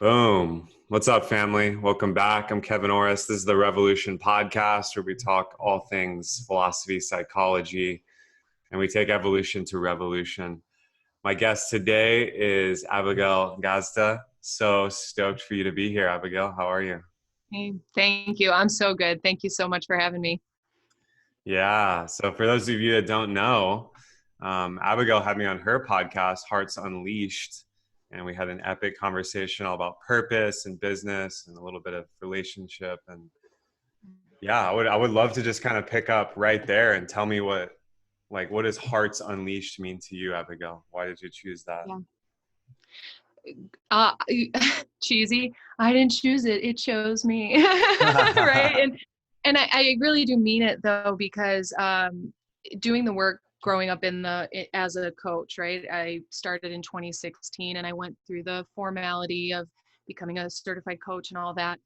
Boom. What's up, family? Welcome back. I'm Kevin Orosz. This is the Revolution podcast where we talk all things philosophy, psychology, and we take evolution to revolution. My guest today is Abigail Gazda. So stoked for you to be here, Abigail. How are you? Hey, thank you. I'm so good. Thank you so much for having me. Yeah. So for those of you that don't know, Abigail had me on her podcast, Hearts Unleashed, and we had an epic conversation all about purpose and business and a little bit of relationship. And yeah, I would love to just kind of pick up right there and tell me what does Hearts Unleashed mean to you, Abigail? Why did you choose that? Yeah. Uh, Cheesy. I didn't choose it. It chose me. Right. And I really do mean it though, because doing the work growing up as a coach, right? I started in 2016 and I went through the formality of becoming a certified coach and all that.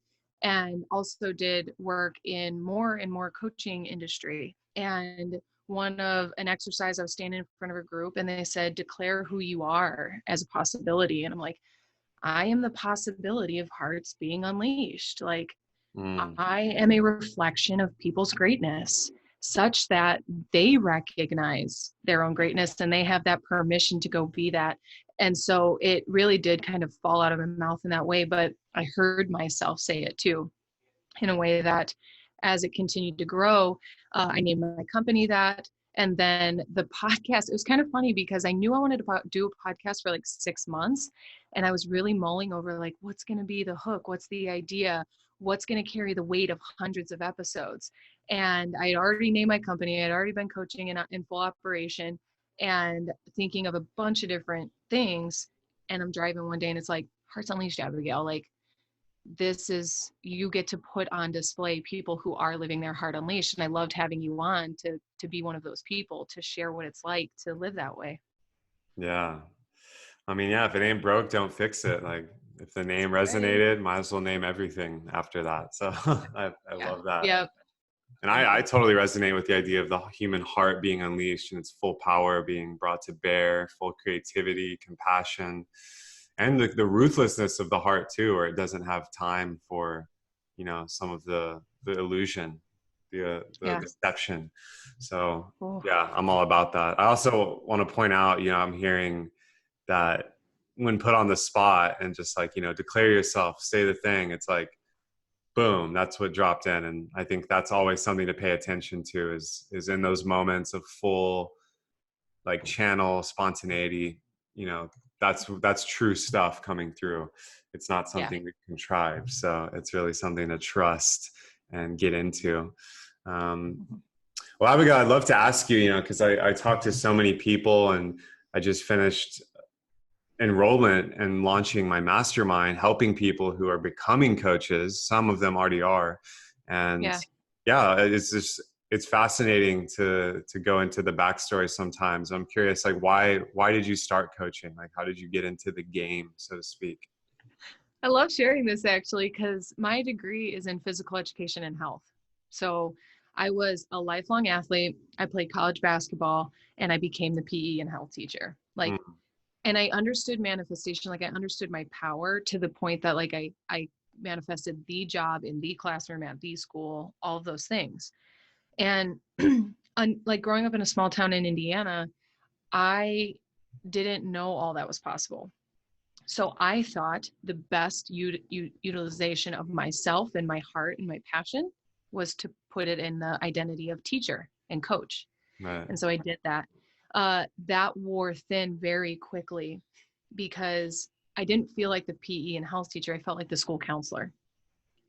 And also did work in more and more coaching industry. And one of an exercise, I was standing in front of a group and they said, declare who you are as a possibility. And I'm like, I am the possibility of hearts being unleashed. Like, Mm, I am a reflection of people's greatness such that they recognize their own greatness and they have that permission to go be that. And so it really did kind of fall out of my mouth in that way, but I heard myself say it too, in a way that as it continued to grow, I named my company that. And then the podcast, it was kind of funny because I knew I wanted to do a podcast for like 6 months. And I was really mulling over like, what's going to be the hook? What's the idea? What's going to carry the weight of hundreds of episodes? And I had already named my company. I had already been coaching in full operation and thinking of a bunch of different things. And I'm driving one day and it's like, Hearts Unleashed, Abigail. Like, this is, you get to put on display people who are living their heart unleashed. And I loved having you on to be one of those people, to share what it's like to live that way. yeah. I mean, yeah, if it ain't broke, don't fix it. Like if the name Right. resonated, might as well name everything after that. So I Yeah. love that. Yeah. And Thank I you. totally resonate with the idea of the human heart being unleashed and its full power being brought to bear, full creativity, compassion, and the ruthlessness of the heart too, where it doesn't have time for, some of the illusion, the Yeah. deception. So Cool. yeah, I'm all about that. I also want to point out, I'm hearing that when put on the spot and just like, declare yourself, say the thing, it's like, boom, that's what dropped in. And I think that's always something to pay attention to is in those moments of full like channel spontaneity, you know, that's true stuff coming through. It's not Yeah. something we contrive. So it's really something to trust and get into. Mhm. Well, Abigail, I'd love to ask you, because I talk to so many people and I just finished enrollment and launching my mastermind, helping people who are becoming coaches. Some of them already are. And Yeah. yeah, it's fascinating to go into the backstory sometimes. I'm curious, like why did you start coaching? Like how did you get into the game, so to speak? I love sharing this actually because my degree is in physical education and health. So I was a lifelong athlete. I played college basketball and I became the PE and health teacher. Like, Mm, and I understood manifestation. Like, I understood my power to the point that like I manifested the job in the classroom at the school, all of those things. And like growing up in a small town in Indiana, I didn't know all that was possible. So I thought the best utilization of myself and my heart and my passion was to put it in the identity of teacher and coach. right. And so I did that. That wore thin very quickly because I didn't feel like the PE and health teacher. I felt like the school counselor.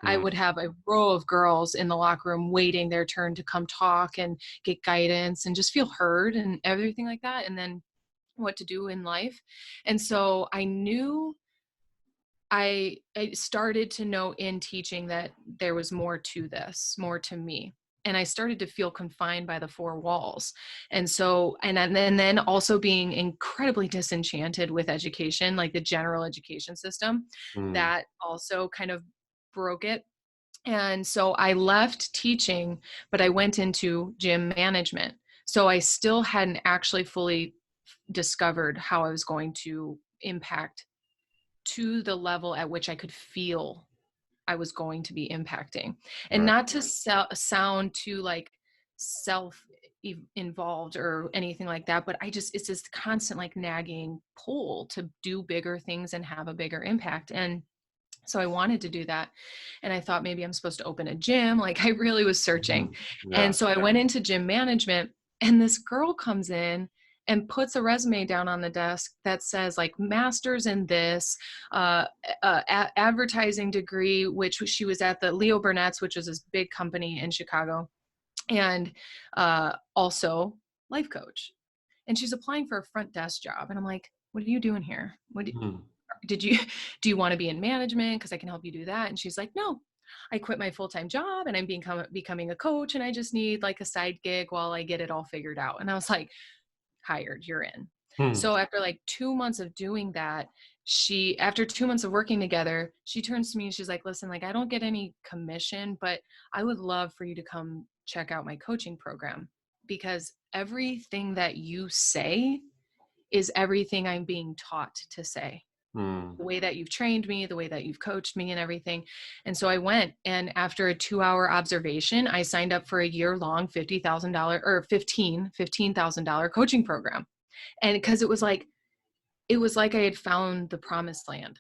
I Mm, would have a row of girls in the locker room waiting their turn to come talk and get guidance and just feel heard and everything like that. And then what to do in life. And so I knew I started to know in teaching that there was more to this, more to me. And I started to feel confined by the four walls. And so, and then also being incredibly disenchanted with education, like the general education system, mm, that also kind of broke it. And so I left teaching, but I went into gym management. So I still hadn't actually fully discovered how I was going to impact to the level at which I could feel I was going to be impacting. And Right. not to sound too like self involved or anything like that, but it's this constant like nagging pull to do bigger things and have a bigger impact. And so I wanted to do that. And I thought maybe I'm supposed to open a gym. Like I really was searching. Yeah. And so I went into gym management, and this girl comes in and puts a resume down on the desk that says like masters in this, advertising degree, which she was at the Leo Burnett's, which is this big company in Chicago, and also life coach. And she's applying for a front desk job. And I'm like, what are you doing here? Hmm. Do you want to be in management? Because I can help you do that. And she's like, no, I quit my full-time job and I'm becoming a coach, and I just need like a side gig while I get it all figured out. And I was like, hired, you're in. Hmm. So after like 2 months of doing that, after 2 months of working together, she turns to me and she's like, listen, like I don't get any commission, but I would love for you to come check out my coaching program, because everything that you say is everything I'm being taught to say. Hmm. The way that you've trained me, the way that you've coached me and everything. And so I went, and after a 2-hour observation, I signed up for a year-long $50,000 or $15,000 coaching program. And because it was like I had found the promised land.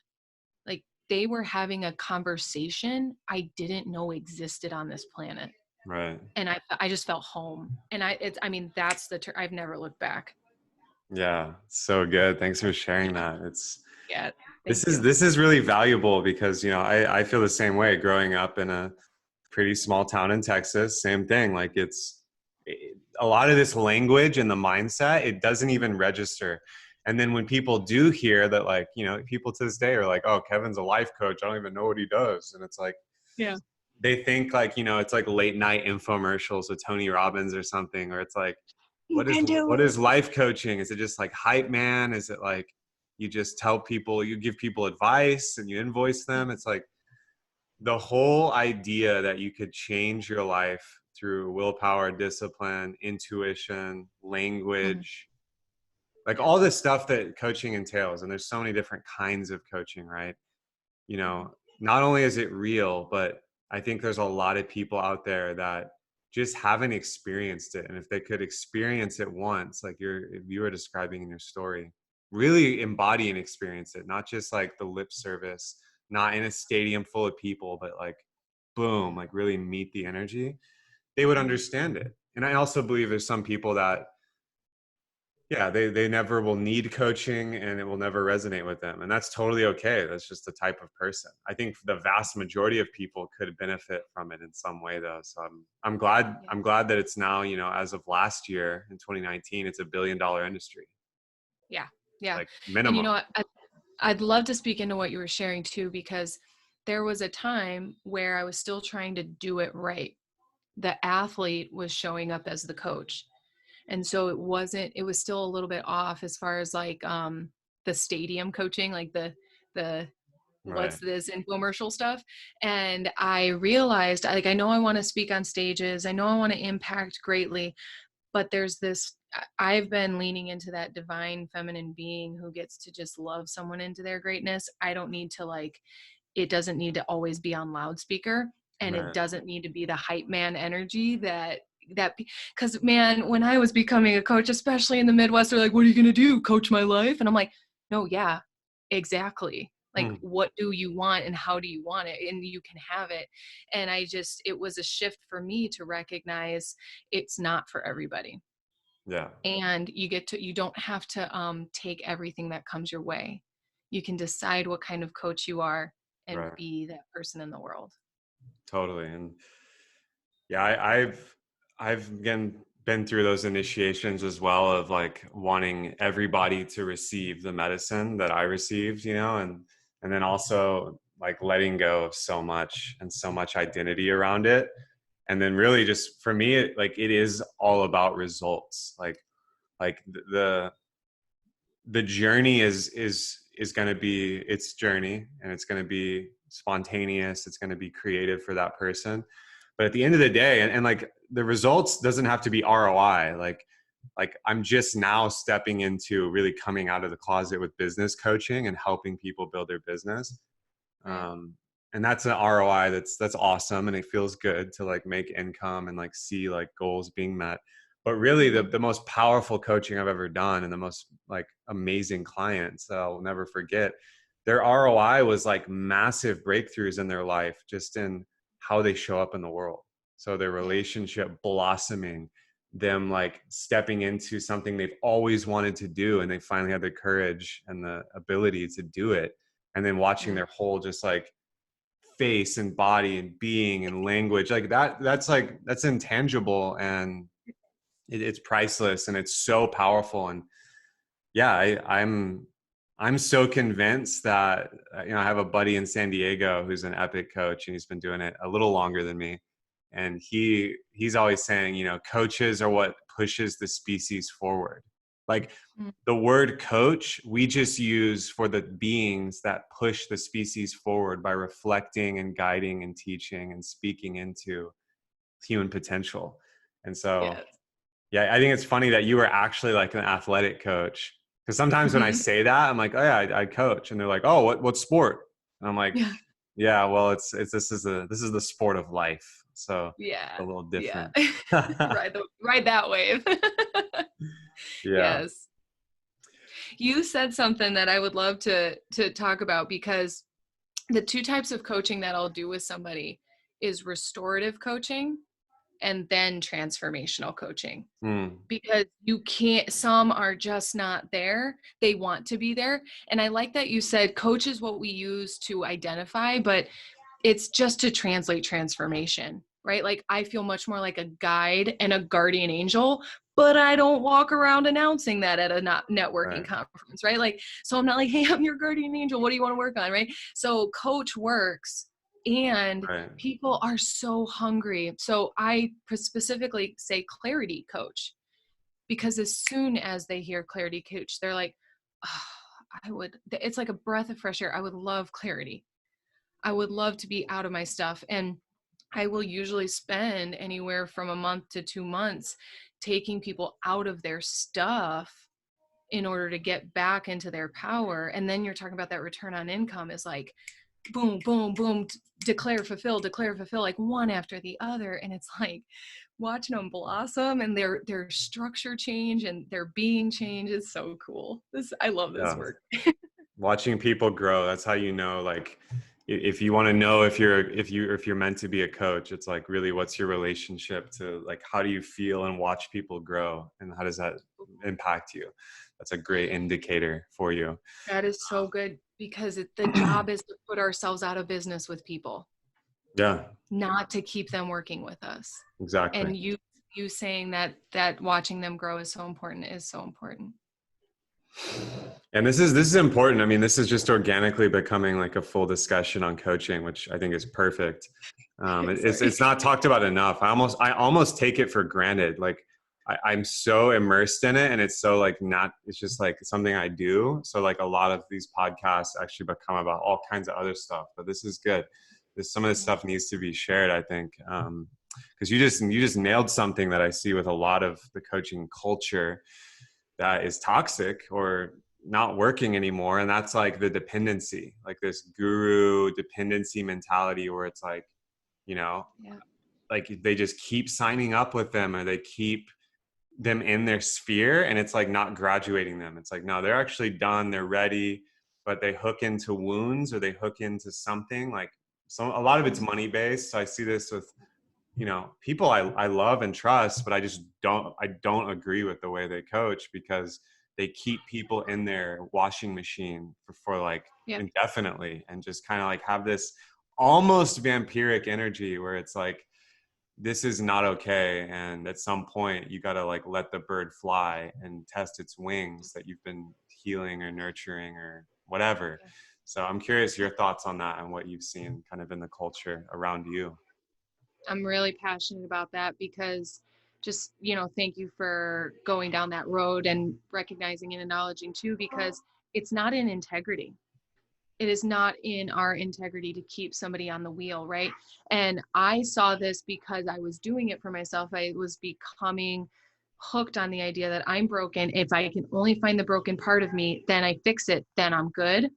Like they were having a conversation I didn't know existed on this planet. Right. And I just felt home. And that's I've never looked back. Yeah. So good. Thanks for sharing that. Yeah. This Thank is you. this is really valuable because, I feel the same way growing up in a pretty small town in Texas. Same thing. Like a lot of this language and the mindset, it doesn't even register. And then when people do hear that, like, people to this day are like, oh, Kevin's a life coach, I don't even know what he does. And it's like, Yeah. they think like, it's like late night infomercials with Tony Robbins or something, or it's like, You can do what it. is life coaching? Is it just like hype man? Is it like you just tell people, you give people advice and you invoice them? It's like the whole idea that you could change your life through willpower, discipline, intuition, Mhm. language, like Yeah. all this stuff that coaching entails. And there's so many different kinds of coaching, right? Mhm. Not only is it real, but I think there's a lot of people out there that just haven't experienced it. And if they could experience it once, like if you were describing in your story, really embody and experience it, not just like the lip service, not in a stadium full of people, but like, boom, like really meet the energy, they would Mhm. understand it. And I also believe there's some people that, yeah, they never will need coaching and it will never resonate with them, and that's totally okay. That's just the type of person. I think the vast majority of people could benefit from it in some way, though. So Yeah. I'm glad that it's now, as of last year in 2019, it's $1 billion industry, Yeah. Yeah. like And minimum. I'd love to speak into what you were sharing too, because there was a time where I was still trying to do it right. The athlete was showing up as the coach. And so it was still a little bit off as far as like the stadium coaching, like the Right. what's this infomercial stuff. And I realized, like, I know I want to speak on stages, I know I want to impact greatly, but I've been leaning into that divine feminine being who gets to just love someone into their greatness. I don't need to like, it doesn't need to always be on loudspeaker, and it Right. doesn't need to be the hype man energy that because man, when I was becoming a coach, especially in the Midwest, they're like, what are you going to do, coach my life? And I'm like, no, yeah, exactly. Like, Hmm. what do you want and how do you want it? And you can have it. And it was a shift for me to recognize it's not for everybody. Yeah. And you don't have to take everything that comes your way. You can decide what kind of coach you are and Right. be that person in the world. Totally. And yeah, I've again been through those initiations as well, of like wanting everybody to receive the medicine that I received, and then also like letting go of so much and so much identity around it. And then really just for me, it is all about results. Like the journey is going to be its journey, and it's going to be spontaneous, it's going to be creative for that person. But at the end of the day, and like the results doesn't have to be ROI. Like like I'm just now stepping into really coming out of the closet with business coaching and helping people build their business. Right. And that's an ROI that's awesome, and it feels good to like make income and like see like goals being met. But really the most powerful coaching I've ever done, and the most like amazing clients that I'll never forget, their ROI was like massive breakthroughs in their life, just in how they show up in the world. So their relationship blossoming, them like stepping into something they've always wanted to do, and they finally had the courage and the ability to do it. And then watching their whole just like face and body and being and language like that's intangible, and it's priceless, and it's so powerful. And yeah, I'm so convinced that I have a buddy in San Diego who's an epic coach, and he's been doing it a little longer than me. And he's always saying, coaches are what pushes the species forward. Like the word coach, we just use for the beings that push the species forward by reflecting and guiding and teaching and speaking into human potential. And so, Yes. yeah, I think it's funny that you were actually like an athletic coach. Because sometimes when I say that, I'm like, oh yeah, I coach, and they're like, oh, what sport? And I'm like, Yeah. yeah, well, this is the sport of life, so it's Yeah. a little Yeah. different. Ride that wave. Yeah. Yes. You said something that I would love to talk about, because the two types of coaching that I'll do with somebody is restorative coaching and then transformational coaching. Because you can't, some are just not there. They want to be there. And I like that you said coach is what we use to identify, but it's just to translate transformation, right? Like I feel much more like a guide and a guardian angel, but I don't walk around announcing that at a networking conference, right? Like, so I'm not like, hey, I'm your guardian angel. What do you want to work on, right? So coach works, and people are so hungry. So I specifically say clarity coach, because as soon as they hear clarity coach, they're like, oh, it's like a breath of fresh air. I would love clarity. I would love to be out of my stuff. And I will usually spend anywhere from a month to 2 months taking people out of their stuff in order to get back into their power. And then you're talking about that return on income is like, boom, boom, boom, declare, fulfill, like one after the other. And it's like watching them blossom and their structure change and their being change is so cool. I love this work. Watching people grow, that's how you know, like if you want to know if you're meant to be a coach, it's like really what's your relationship to like how do you feel and watch people grow, and how does that impact you? That's a great indicator for you. That is so good, because the job is to put ourselves out of business with people. Yeah. Not to keep them working with us. Exactly. And you saying that watching them grow is so important is so important. And this is important. I mean, this is just organically becoming like a full discussion on coaching, which I think is perfect. It's not talked about enough. I almost take it for granted. Like I'm so immersed in it, and it's so like it's just like something I do. So like a lot of these podcasts actually become about all kinds of other stuff, but this is good. Some of this stuff needs to be shared, I think. Because you just nailed something that I see with a lot of the coaching culture that is toxic or not working anymore. And that's like the dependency, like this guru dependency mentality where it's like, like they just keep signing up with them, or they keep them in their sphere, and it's like not graduating them. It's like, no, they're actually done. They're ready, but they hook into wounds, or they hook into something like, so a lot of it's money based. So I see this with, people I love and trust, but I don't agree with the way they coach, because they keep people in their washing machine for like indefinitely, and just kind of like have this almost vampiric energy where it's like, this is not okay. And at some point you got to like let the bird fly and test its wings that you've been healing or nurturing or whatever. So I'm curious your thoughts on that and what you've seen kind of in the culture around you. I'm really passionate about that, because just, thank you for going down that road and recognizing and acknowledging too, because it's not in integrity. It is not in our integrity to keep somebody on the wheel, right? And I saw this because I was doing it for myself. I was becoming hooked on the idea that I'm broken. If I can only find the broken part of me, then I fix it, then I'm good.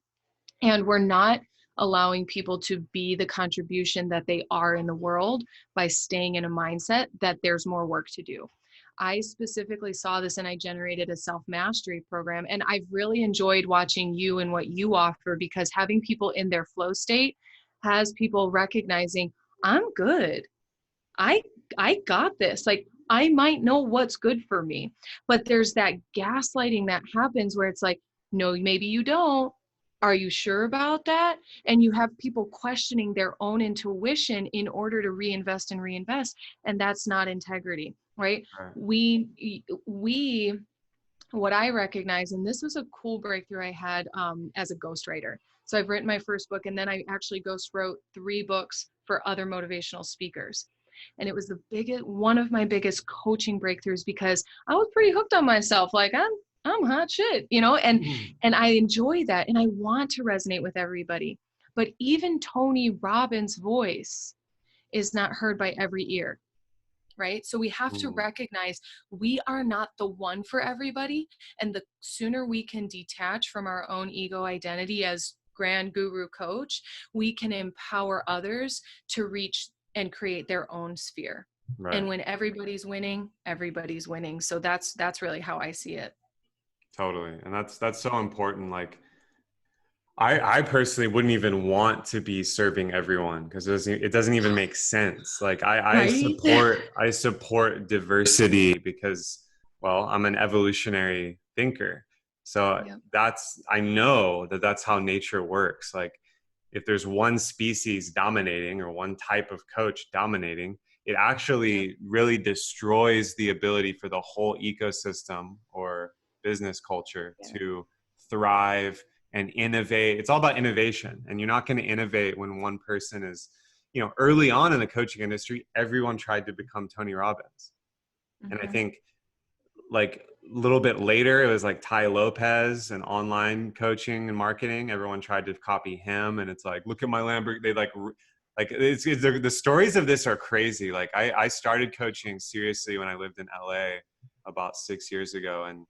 And we're not allowing people to be the contribution that they are in the world by staying in a mindset that there's more work to do. I specifically saw this and I generated a self-mastery program. And I've really enjoyed watching you and what you offer, because having people in their flow state has people recognizing, I'm good. I I got this. Like, I might know what's good for me. But there's that gaslighting that happens where it's like, no, maybe you don't. Are you sure about that? And you have people questioning their own intuition in order to reinvest and reinvest. And that's not integrity, right? Right. We what I recognize, and this was a cool breakthrough I had as a ghostwriter. So I've written my first book, and then I actually ghost wrote 3 books for other motivational speakers. And it was one of my biggest coaching breakthroughs, because I was pretty hooked on myself. Like, I'm hot shit, and I enjoy that. And I want to resonate with everybody. But even Tony Robbins' voice is not heard by every ear. Right? So we have to recognize we are not the one for everybody. And the sooner we can detach from our own ego identity as grand guru coach, we can empower others to reach and create their own sphere. Right. And when everybody's winning, everybody's winning. So that's really how I see it. Totally. And that's so important. Like, I personally wouldn't even want to be serving everyone, because it doesn't even make sense. Like, Right? I support diversity because, well, I'm an evolutionary thinker. So Yep. I know that that's how nature works. Like, if there's one species dominating or one type of coach dominating, it actually really destroys the ability for the whole ecosystem or business culture to thrive and innovate. It's all about innovation. And you're not going to innovate when one person is, early on in the coaching industry, everyone tried to become Tony Robbins. And I think, like, a little bit later, it was like Ty Lopez and online coaching and marketing. Everyone tried to copy him. And it's like, look at my Lamborghini. They the stories of this are crazy. Like, I started coaching seriously when I lived in LA about 6 years ago. And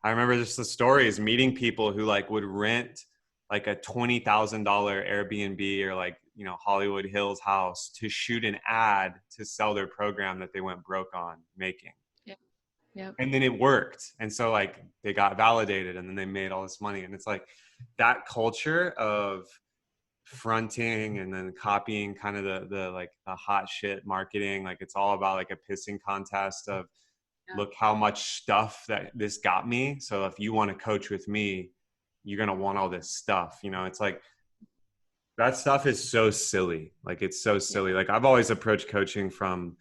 I remember just the stories, meeting people who would rent like a $20,000 Airbnb or Hollywood Hills house to shoot an ad to sell their program that they went broke on making. Yep. And then it worked. And so they got validated and then they made all this money. And it's like that culture of fronting and then copying kind of the hot shit marketing. Like, it's all about like a pissing contest of, look how much stuff that this got me. So if you want to coach with me, you're going to want all this stuff. It's like, that stuff is so silly. Like, it's so silly. Like, I've always approached coaching from,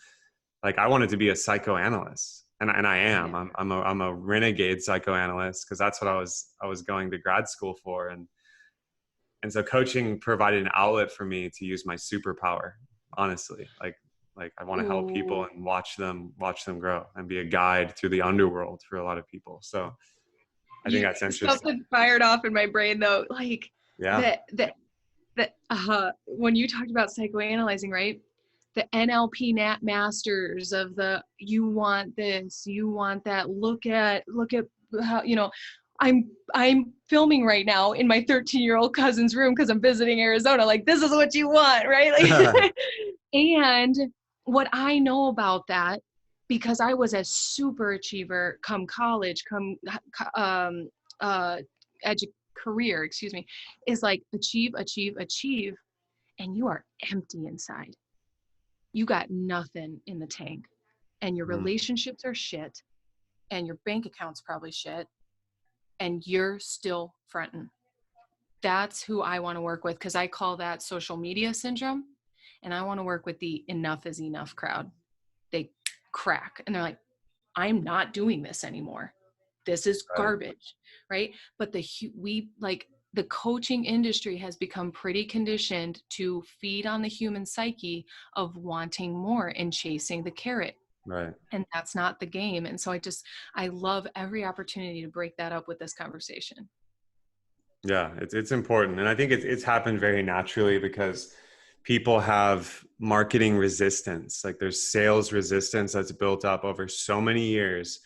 like, I wanted to be a psychoanalyst, and I am. I'm a renegade psychoanalyst, because that's what I was going to grad school for. And so coaching provided an outlet for me to use my superpower, honestly. Like I want to help people and watch them grow and be a guide through the underworld for a lot of people. So I think that's interesting. Something fired off in my brain though, like that when you talked about psychoanalyzing, right? The NLP masters of you want this, you want that. Look at how, I'm filming right now in my 13-year-old cousin's room because I'm visiting Arizona. Like, this is what you want, right? Like, and what I know about that, because I was a super achiever come college, career, excuse me, is like achieve, and you are empty inside. You got nothing in the tank, and your relationships are shit, and your bank account's probably shit, and you're still fronting. That's who I want to work with, because I call that social media syndrome. And I want to work with the enough is enough crowd. They crack and they're like, I'm not doing this anymore. This is garbage, right? But the coaching industry has become pretty conditioned to feed on the human psyche of wanting more and chasing the carrot. Right. And that's not the game. And so I love every opportunity to break that up with this conversation. Yeah, it's important. And I think it's happened very naturally because people have marketing resistance. Like there's sales resistance that's built up over so many years.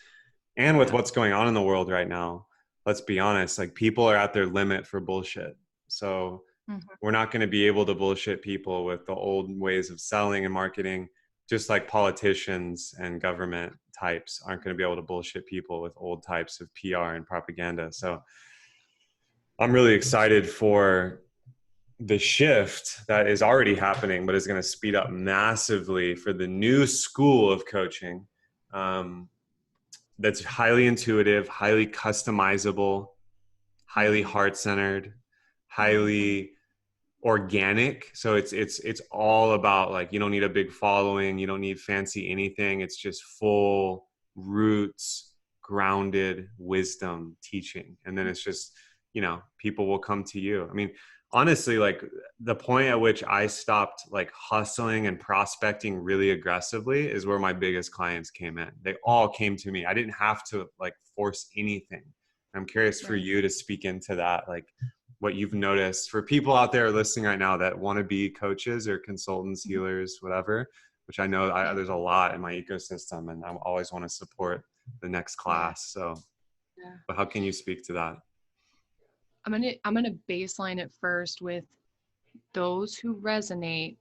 And with what's going on in the world right now, let's be honest, like people are at their limit for bullshit. So we're not going to be able to bullshit people with the old ways of selling and marketing, just like politicians and government types aren't going to be able to bullshit people with old types of PR and propaganda. So I'm really excited for the shift that is already happening, but is going to speed up massively for the new school of coaching. That's highly intuitive, highly customizable, highly heart-centered, highly organic. So it's all about, like, you don't need a big following, you don't need fancy anything. It's just full roots, grounded wisdom teaching. And then it's just, people will come to you. I mean, honestly, like the point at which I stopped like hustling and prospecting really aggressively is where my biggest clients came in. They all came to me. I didn't have to like force anything. I'm curious for you to speak into that, like what you've noticed for people out there listening right now that want to be coaches or consultants, healers, whatever, which I know there's a lot in my ecosystem, and I always want to support the next class. So, but how can you speak to that? I'm gonna baseline it first with those who resonate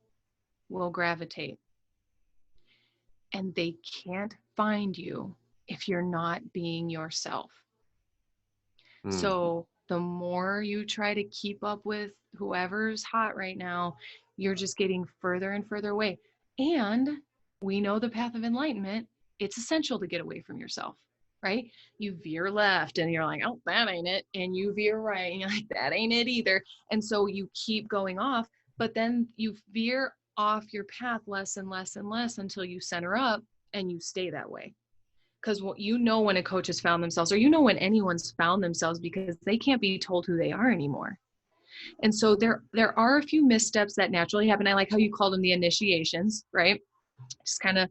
will gravitate. And they can't find you if you're not being yourself. So the more you try to keep up with whoever's hot right now, you're just getting further and further away. And we know the path of enlightenment, it's essential to get away from yourself, right? You veer left and you're like, oh, that ain't it. And you veer right and you're like, that ain't it either. And so you keep going off, but then you veer off your path less and less and less until you center up and you stay that way. Because when a coach has found themselves, or when anyone's found themselves, because they can't be told who they are anymore. And so there are a few missteps that naturally happen. I like how you called them the initiations, right? Just kind of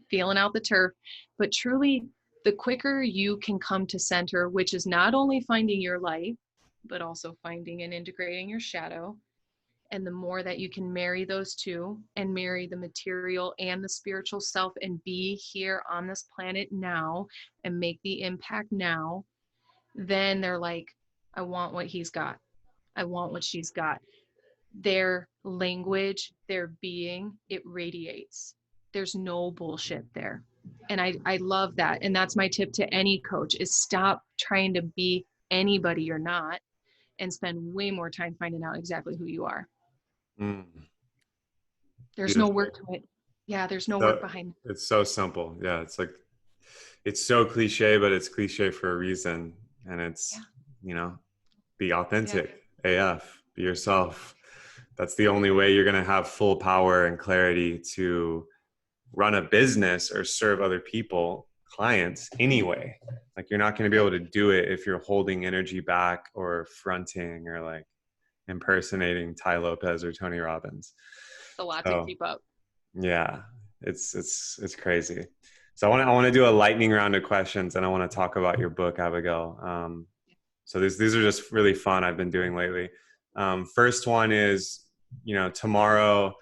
feeling out the turf. But truly, the quicker you can come to center, which is not only finding your light, but also finding and integrating your shadow. And the more that you can marry those two and marry the material and the spiritual self and be here on this planet now and make the impact now, then they're like, I want what he's got. I want what she's got. Their language, their being, it radiates. There's no bullshit there. And I love that. And that's my tip to any coach is stop trying to be anybody you're not and spend way more time finding out exactly who you are. There's no work to it. Yeah, there's no work behind it. It's so simple. Yeah, it's like, it's so cliche, but it's cliche for a reason. And it's, be authentic, AF, be yourself. That's the only way you're going to have full power and clarity to run a business or serve other people, clients anyway. Like you're not going to be able to do it if you're holding energy back or fronting or like impersonating Ty Lopez or Tony Robbins. It's a lot to keep up. Yeah, it's crazy. So I want to do a lightning round of questions, and I want to talk about your book, Abigail. So these are just really fun I've been doing lately. First one is, tomorrow,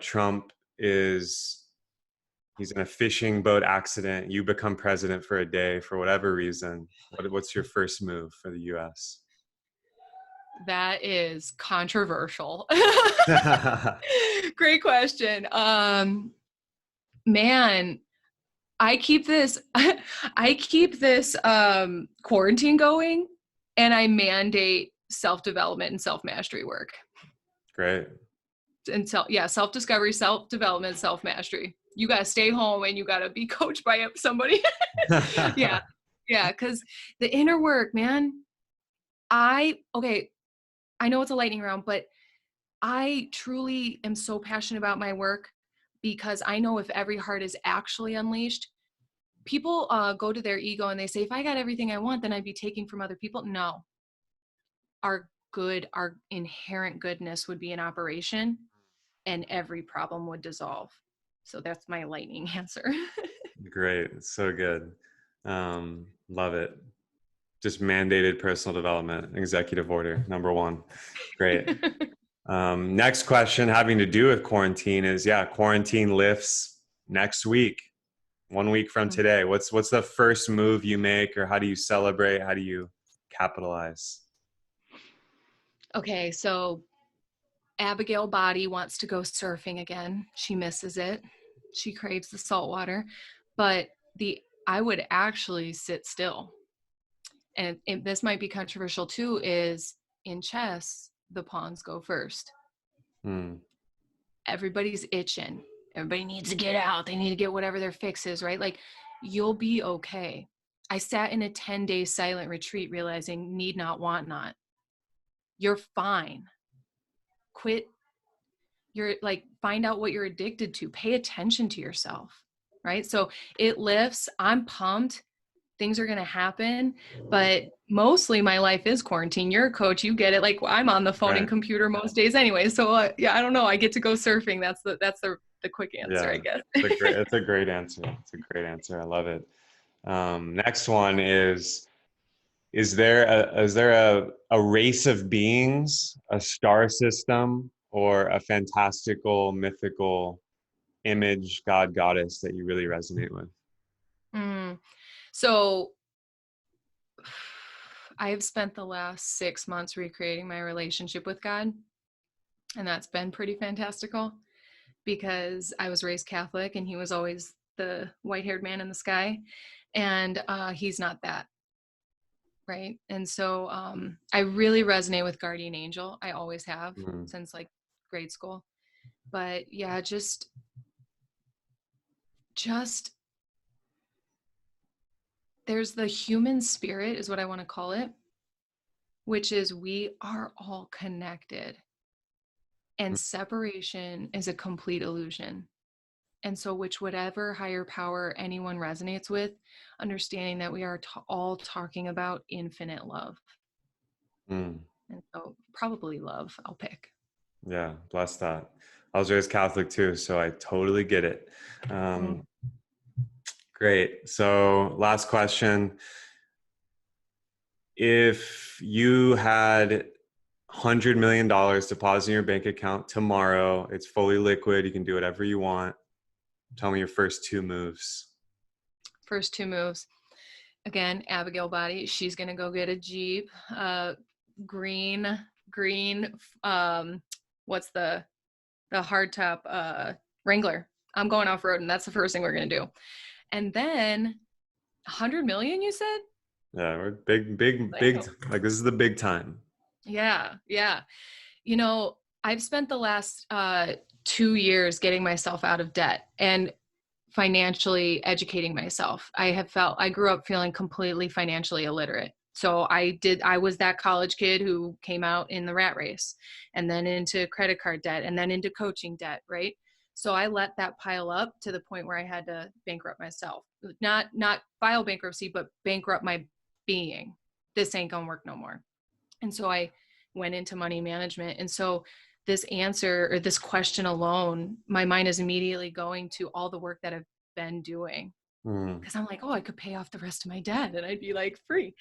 Trump he's in a fishing boat accident. You become president for a day for whatever reason. What's your first move for the U.S.? That is controversial. Great question. Man, I keep this quarantine going, and I mandate self-development and self-mastery work. Great. And self-discovery, self-development, self-mastery. You got to stay home and you got to be coached by somebody. Yeah. Because the inner work, man, I know it's a lightning round, but I truly am so passionate about my work because I know if every heart is actually unleashed, people go to their ego and they say, if I got everything I want, then I'd be taking from other people. No. Our inherent goodness would be in operation and every problem would dissolve. So that's my lightning answer. Great. It's so good. Love it. Just mandated personal development, executive order, number one. Great. Next question having to do with quarantine is, yeah, quarantine lifts next week, 1 week from today. What's the first move you make, or how do you celebrate? How do you capitalize? Okay, so Abigail body wants to go surfing again. She misses it. She craves the salt water, but I would actually sit still. And this might be controversial too, is in chess, the pawns go first. Everybody's itching. Everybody needs to get out. They need to get whatever their fix is, right? Like, you'll be okay. I sat in a 10-day silent retreat realizing need not, want not. You're fine. Quit. You're like, find out what you're addicted to. Pay attention to yourself, right? So it lifts. I'm pumped. Things are going to happen, but mostly my life is quarantine. You're a coach, you get it. Like, I'm on the phone and computer most days anyway. So yeah, I don't know. I get to go surfing. That's the quick answer, Yeah, I guess. it's a great answer. It's a great answer. I love it. Next one is there a race of beings, a star system, or a fantastical, mythical image, god, goddess that you really resonate with? So I have spent the last 6 months recreating my relationship with God, and that's been pretty fantastical because I was raised Catholic and he was always the white-haired man in the sky, and he's not that, right? And so I really resonate with guardian angel. I always have since like grade school. But yeah, just there's the human spirit is what I want to call it, which is we are all connected, and separation is a complete illusion. And so whatever higher power anyone resonates with, understanding that we are all talking about infinite love. And so probably love, I'll pick. Yeah, bless that. I was raised Catholic too, so I totally get it. Great. So last question. If you had $100 million deposited in your bank account tomorrow, it's fully liquid, you can do whatever you want. Tell me your first two moves. First two moves. Again, Abigail body, she's going to go get a Jeep, green, what's the hardtop, Wrangler. I'm going off road, and that's the first thing we're going to do. And then 100 million, you said? Yeah, we're big, like this is the big time. Yeah. You know, I've spent the last 2 years getting myself out of debt and financially educating myself. I grew up feeling completely financially illiterate. So I was that college kid who came out in the rat race and then into credit card debt and then into coaching debt, right? So I let that pile up to the point where I had to bankrupt myself. Not file bankruptcy, but bankrupt my being. This ain't gonna work no more. And so I went into money management. And so this answer or this question alone, my mind is immediately going to all the work that I've been doing. Because I'm like, oh, I could pay off the rest of my debt and I'd be like free.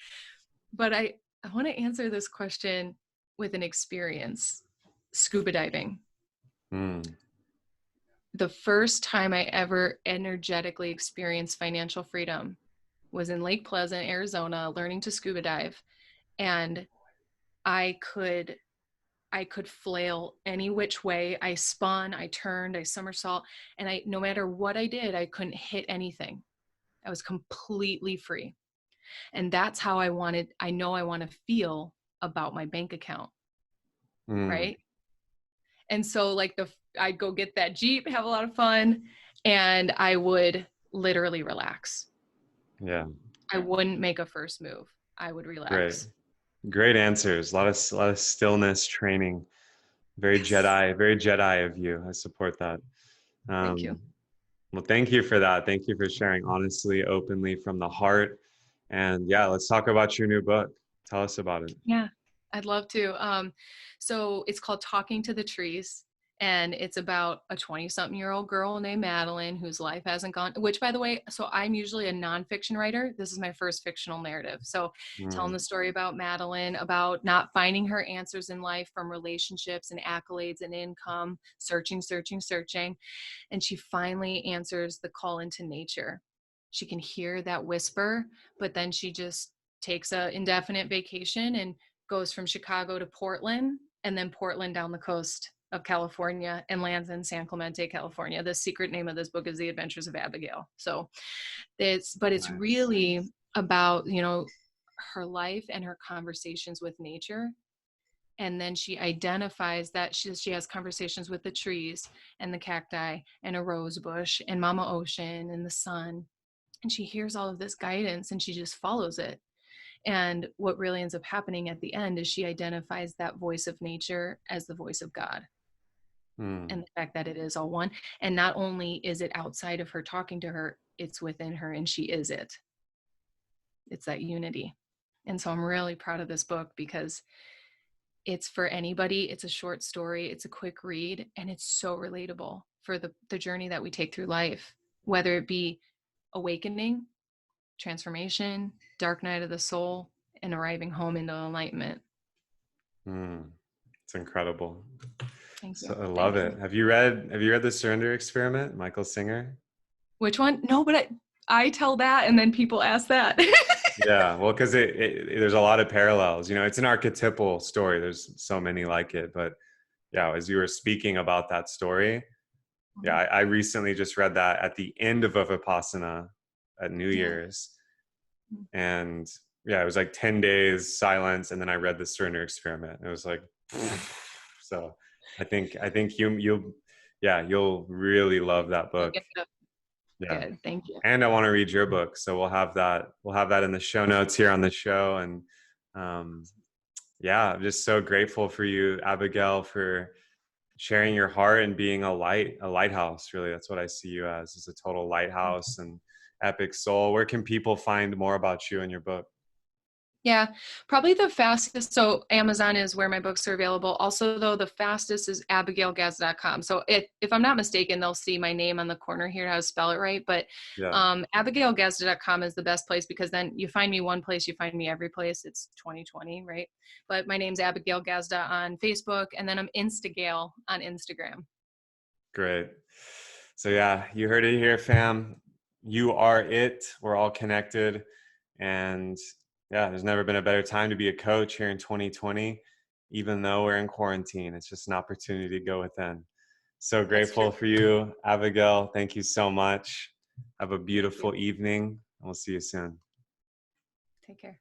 But I want to answer this question with an experience. Scuba diving. The first time I ever energetically experienced financial freedom was in Lake Pleasant, Arizona, learning to scuba dive. And I could flail any which way. I spun, I turned, I somersault, and no matter what I did, I couldn't hit anything. I was completely free. And that's how I want to feel about my bank account. Right. And so like I'd go get that Jeep, have a lot of fun, and I would literally relax. Yeah. I wouldn't make a first move. I would relax. Great answers. A lot of stillness training. Very Jedi of you. I support that. Thank you. Well, thank you for that. Thank you for sharing honestly, openly from the heart. And yeah, let's talk about your new book. Tell us about it. Yeah, I'd love to. So it's called Talking to the Trees. And it's about a 20-something-year-old girl named Madeline whose life hasn't gone, which, by the way, so I'm usually a nonfiction writer. This is my first fictional narrative. So telling the story about Madeline, about not finding her answers in life from relationships and accolades and income, searching. And she finally answers the call into nature. She can hear that whisper, but then she just takes an indefinite vacation and goes from Chicago to Portland, and then Portland down the coast of California, and lands in San Clemente, California. The secret name of this book is The Adventures of Abigail. So it's Nice. really about, you know, her life and her conversations with nature. And then she identifies that she has conversations with the trees and the cacti and a rose bush and Mama Ocean and the sun. And she hears all of this guidance and she just follows it. And what really ends up happening at the end is she identifies that voice of nature as the voice of God. And the fact that it is all one. And not only is it outside of her talking to her, it's within her, and she is it. It's that unity. And so I'm really proud of this book because it's for anybody. It's a short story. It's a quick read, and it's so relatable for the journey that we take through life, whether it be awakening, transformation, dark night of the soul, and arriving home into enlightenment. It's incredible. Thank you. So I love it. Have you read The Surrender Experiment, Michael Singer? Which one? No, but I tell that and then people ask that. Yeah, well, because there's a lot of parallels. You know, it's an archetypal story. There's so many like it. But yeah, as you were speaking about that story, yeah, I recently just read that at the end of Vipassana at New Year's. And yeah, it was like 10 days silence. And then I read The Surrender Experiment. It was like, so I think you'll really love that book. Yeah. Good, thank you. And I want to read your book, so we'll have that in the show notes here on the show. And yeah, I'm just so grateful for you, Abigail, for sharing your heart and being a lighthouse. Really, that's what I see you as a total lighthouse and epic soul. Where can people find more about you and your book? Yeah, probably the fastest. So Amazon is where my books are available. Also, though, the fastest is abigailgazda.com. So if I'm not mistaken, they'll see my name on the corner here, how to spell it right. But abigailgazda.com is the best place, because then you find me one place, you find me every place. It's 2020, right? But my name's Abigail Gazda on Facebook, and then I'm Instagail on Instagram. Great. So yeah, you heard it here, fam. You are it. We're all connected. And yeah, there's never been a better time to be a coach here in 2020, even though we're in quarantine. It's just an opportunity to go within. So grateful for you, Abigail. Thank you so much. Have a beautiful evening, and we'll see you soon. Take care.